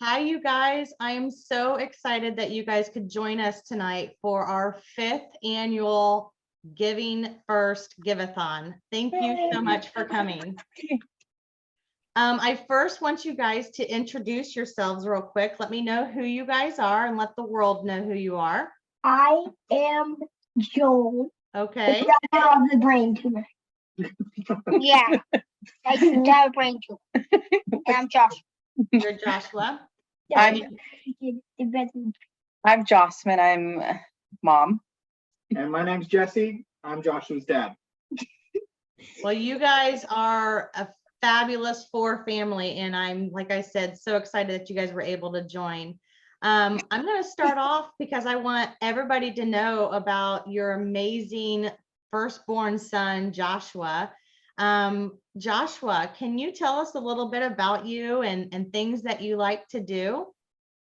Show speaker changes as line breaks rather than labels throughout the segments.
Hi, you guys. I am so excited that you guys could join us tonight for our 5th annual Giving First Give-a-thon. Thank you so much for coming. I first want you guys to introduce yourselves real quick. Let me know who you guys are and let the world know who you are.
I am Joel.
Okay.
I have the brain tumor. Yeah, I do have a brain tumor. And I'm Josh.
You're Joshua.
I'm Jocelyn. I'm mom.
And my name's Jesse. I'm Joshua's dad.
Well, you guys are a fabulous 4 family, and I'm, like I said, so excited that you guys were able to join. I'm going to start off because I want everybody to know about your amazing firstborn son, Joshua. Joshua, can you tell us a little bit about you and things that you like to do?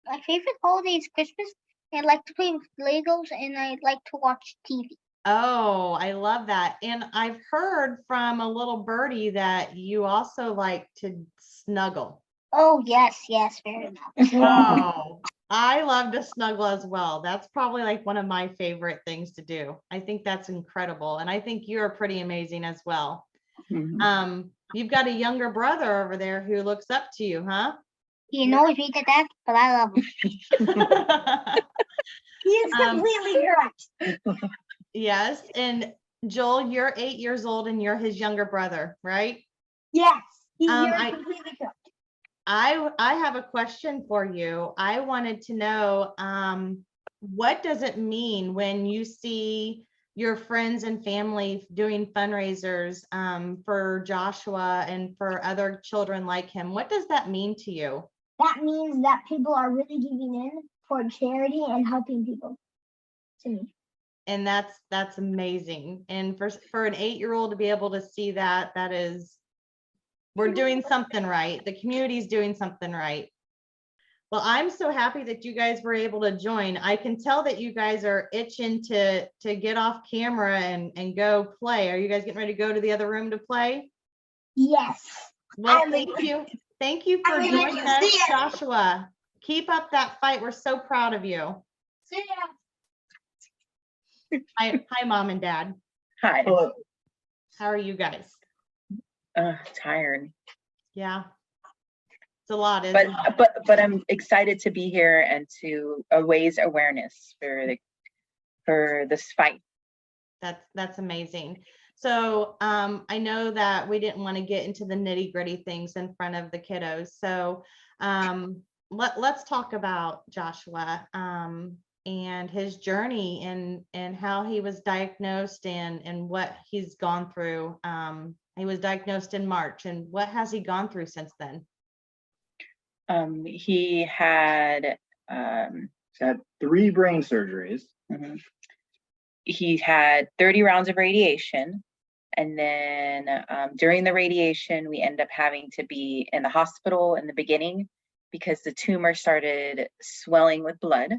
My favorite holiday is Christmas. I like to play with Legos and I like to watch TV.
Oh, I love that. And I've heard from a little birdie that you also like to snuggle.
Oh, yes, very much.
Oh, I love to snuggle as well. That's probably like one of my favorite things to do. I think that's incredible. And I think you're pretty amazing as well.
Mm-hmm.
You've got a younger brother over there who looks up to you, huh?
He knows me to death, but I love him. He is completely correct.
Yes. And Joel, you're 8 years old and you're his younger brother, right?
Yes, you're completely correct.
I have a question for you. I wanted to know, what does it mean when you see your friends and family doing fundraisers for Joshua and for other children like him? What does that mean to you?
That means that people are really giving in for charity and helping people. To me.
And that's amazing. And for an 8-year-old to be able to see that, we're doing something right. The community's doing something right. Well, I'm so happy that you guys were able to join. I can tell that you guys are itching to get off camera and go play. Are you guys getting ready to go to the other room to play?
Yes.
Well, thank you. Thank you for joining us, Joshua. Keep up that fight. We're so proud of you.
See ya.
Hi, Mom and Dad.
Hi.
Hello.
How are you guys?
Tired.
Yeah. It's a lot, isn't it?
But I'm excited to be here and to raise awareness for this fight.
That's amazing. So I know that we didn't want to get into the nitty-gritty things in front of the kiddos. So let's talk about Joshua and his journey and how he was diagnosed and what he's gone through. He was diagnosed in March, and what has he gone through since then?
He had
Had 3 brain surgeries.
Mm-hmm. He had 30 rounds of radiation, and then during the radiation we ended up having to be in the hospital in the beginning because the tumor started swelling with blood.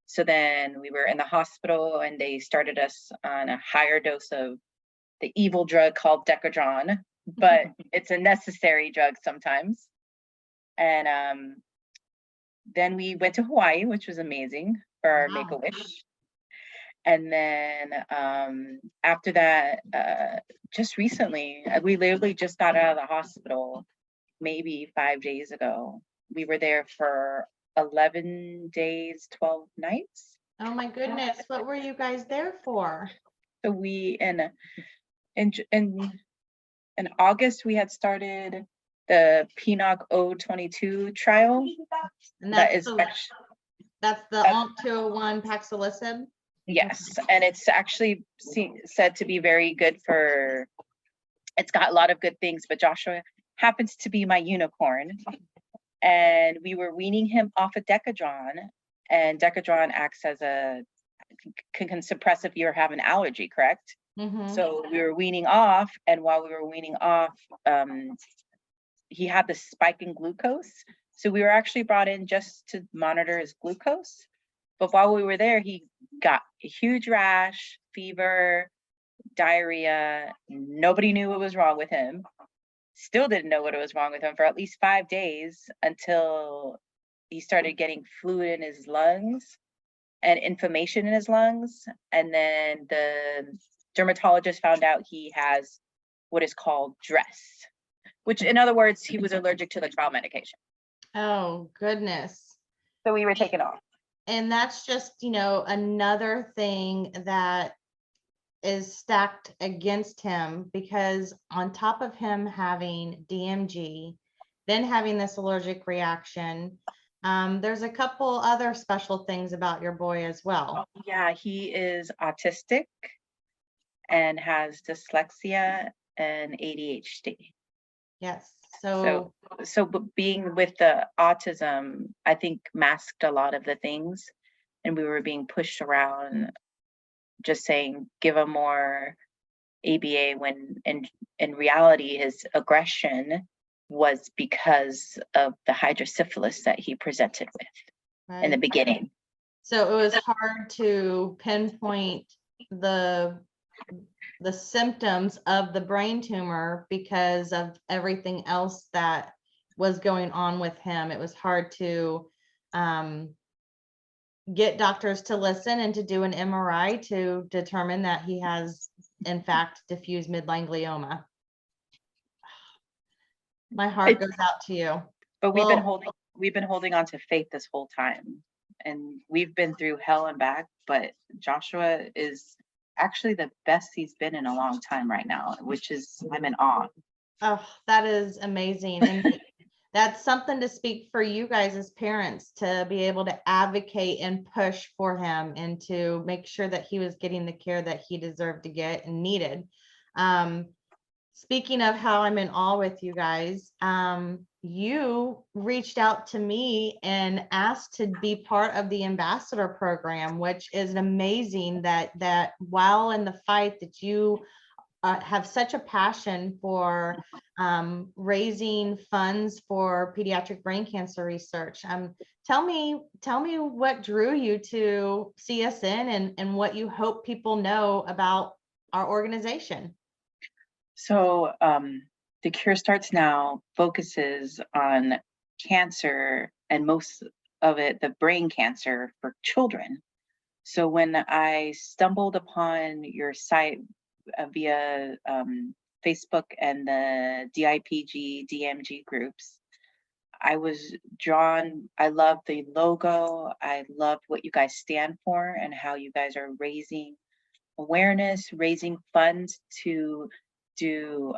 So then we were in the hospital and they started us on a higher dose of the evil drug called Decadron, but it's a necessary drug sometimes. And then we went to Hawaii, which was amazing for our Make-A-Wish. And then after that, just recently, we literally just got out of the hospital maybe 5 days ago. We were there for 11 days, 12 nights.
Oh my goodness, what were you guys there for?
So we in August we had started the PNOC 022 trial.
And that's the ONC201 Paxlovid.
Yes, and it's actually said to be very good for. It's got a lot of good things, but Joshua happens to be my unicorn, and we were weaning him off of Decadron, and Decadron acts as can suppress if you have an allergy, correct?
Mm-hmm.
So we were weaning off, and while we were weaning off, he had the spike in glucose. So we were actually brought in just to monitor his glucose. But while we were there, he got a huge rash, fever, diarrhea. Nobody knew what was wrong with him. still didn't know what was wrong with him for at least 5 days until he started getting fluid in his lungs and inflammation in his lungs. And then the dermatologist found out he has what is called DRESS, which in other words, he was allergic to the trial medication.
Oh, goodness.
So we were taken off.
And that's just, another thing that is stacked against him, because on top of him having DMG, then having this allergic reaction, there's a couple other special things about your boy as well.
Yeah, he is autistic and has dyslexia and ADHD.
Yes.
So but being with the autism, I think masked a lot of the things, and we were being pushed around just saying, give him more ABA, when in reality, his aggression was because of the hydrocephalus that he presented with in the
Right.
beginning.
So it was hard to pinpoint the symptoms of the brain tumor because of everything else that was going on with him. It was hard to get doctors to listen and to do an MRI to determine that he has, in fact, diffuse midline glioma. My heart goes out to you.
But we've been holding on to faith this whole time, and we've been through hell and back, but Joshua is actually the best he's been in a long time right now, which is, I'm in awe.
Oh, that is amazing. And that's something to speak for you guys as parents, to be able to advocate and push for him and to make sure that he was getting the care that he deserved to get and needed. Speaking of how I'm in awe with you guys, you reached out to me and asked to be part of the ambassador program, which is amazing that while in the fight that you have such a passion for raising funds for pediatric brain cancer research. Tell me what drew you to CSN and what you hope people know about our organization.
So the Cure Starts Now focuses on cancer, and most of it, the brain cancer for children. So when I stumbled upon your site via Facebook and the DIPG, DMG groups, I was drawn. I love the logo. I love what you guys stand for and how you guys are raising awareness, raising funds to do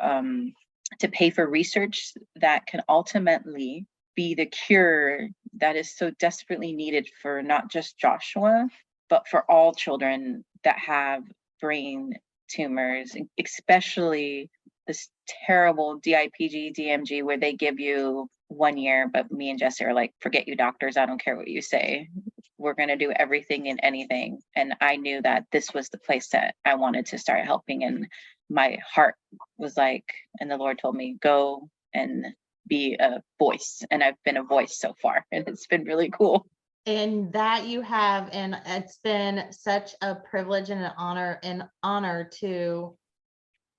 to pay for research that can ultimately be the cure that is so desperately needed for not just Joshua, but for all children that have brain tumors, especially this terrible DIPG, DMG, where they give you 1 year, but me and Jesse are like, forget you doctors, I don't care what you say. We're going to do everything and anything. And I knew that this was the place that I wanted to start helping. And my heart was like, and the Lord told me, go and be a voice. And I've been a voice so far, and it's been really cool.
And that you have, and it's been such a privilege and an honor to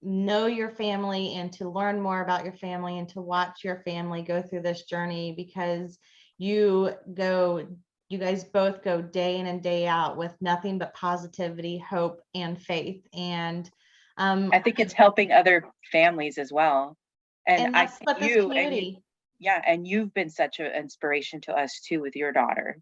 know your family and to learn more about your family and to watch your family go through this journey, because you guys both go day in and day out with nothing but positivity, hope, and faith. And
I think it's helping other families as well. And I
that's
see
what this
you,
community.
and you've been such an inspiration to us too with your daughter.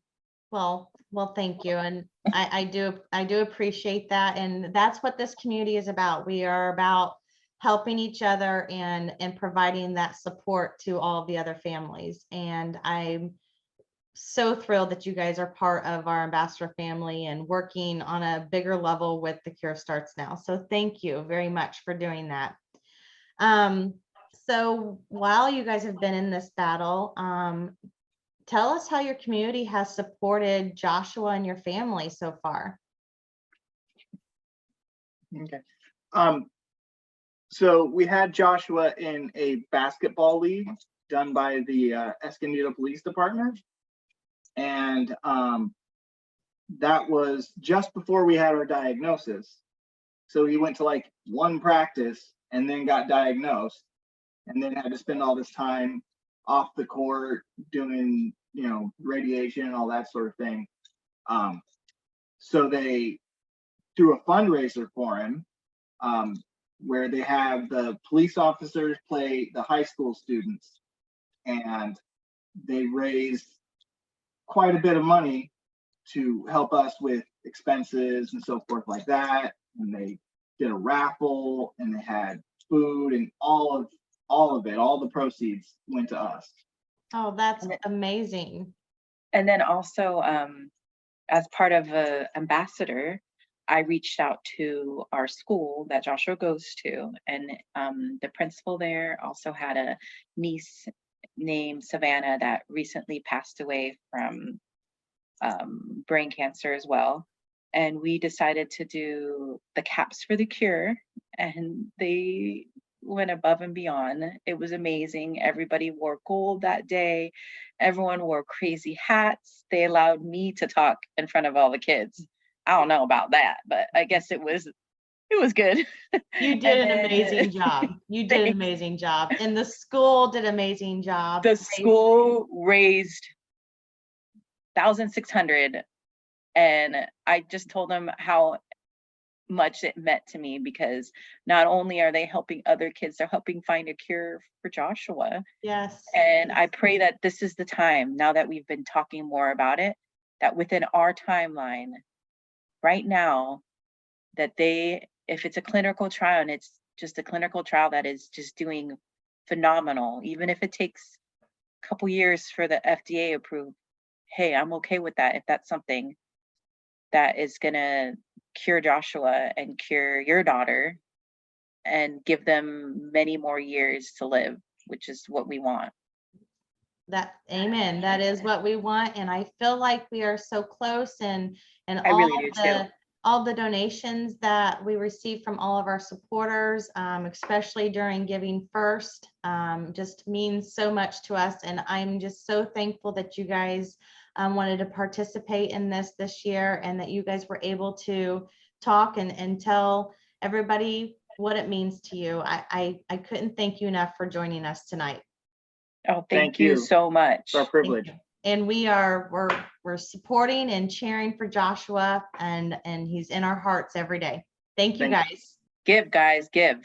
Well, thank you. And I do appreciate that. And that's what this community is about. We are about helping each other and providing that support to all of the other families. And I'm so thrilled that you guys are part of our ambassador family and working on a bigger level with the Cure Starts Now. So thank you very much for doing that. So while you guys have been in this battle, tell us how your community has supported Joshua and your family so far.
Okay. So we had Joshua in a basketball league done by the Escondido Police Department. And that was just before we had our diagnosis. So he went to like one practice and then got diagnosed. and then had to spend all this time off the court doing, you know, radiation and all that sort of thing. So they threw a fundraiser for him, where they have the police officers play the high school students, and they raised quite a bit of money to help us with expenses and so forth like that. And they did a raffle, and they had food, and all of it, all the proceeds went to us.
Oh, that's amazing.
And then also, as part of a ambassador, I reached out to our school that Joshua goes to, and the principal there also had a niece named Savannah that recently passed away from brain cancer as well. And we decided to do the Caps for the Cure, and they went above and beyond. It was amazing. Everybody wore gold that day. Everyone wore crazy hats. They allowed me to talk in front of all the kids. I don't know about that, but I guess it was good.
You did an amazing job. You did an amazing job. And the school did an amazing job.
The school raised 1,600, and I just told them how much it meant to me, because not only are they helping other kids, they're helping find a cure for Joshua.
Yes.
And I pray that this is the time, now that we've been talking more about it, that within our timeline right now, that if it's a clinical trial, and it's just a clinical trial that is just doing phenomenal, even if it takes a couple years for the FDA approved, hey, I'm okay with that. If that's something that is gonna cure Joshua and cure your daughter and give them many more years to live, which is what we want.
Amen. That is what we want. And I feel like we are so close, and
I really do too.
all the donations that we receive from all of our supporters, especially during Giving First, just means so much to us. And I'm just so thankful that you guys wanted to participate in this year, and that you guys were able to talk and tell everybody what it means to you. I couldn't thank you enough for joining us tonight.
Oh, thank you so much.
It's our privilege.
And we're supporting and cheering for Joshua, and he's in our hearts every day. Thank you,
Thank you.
guys.
Give, guys, give.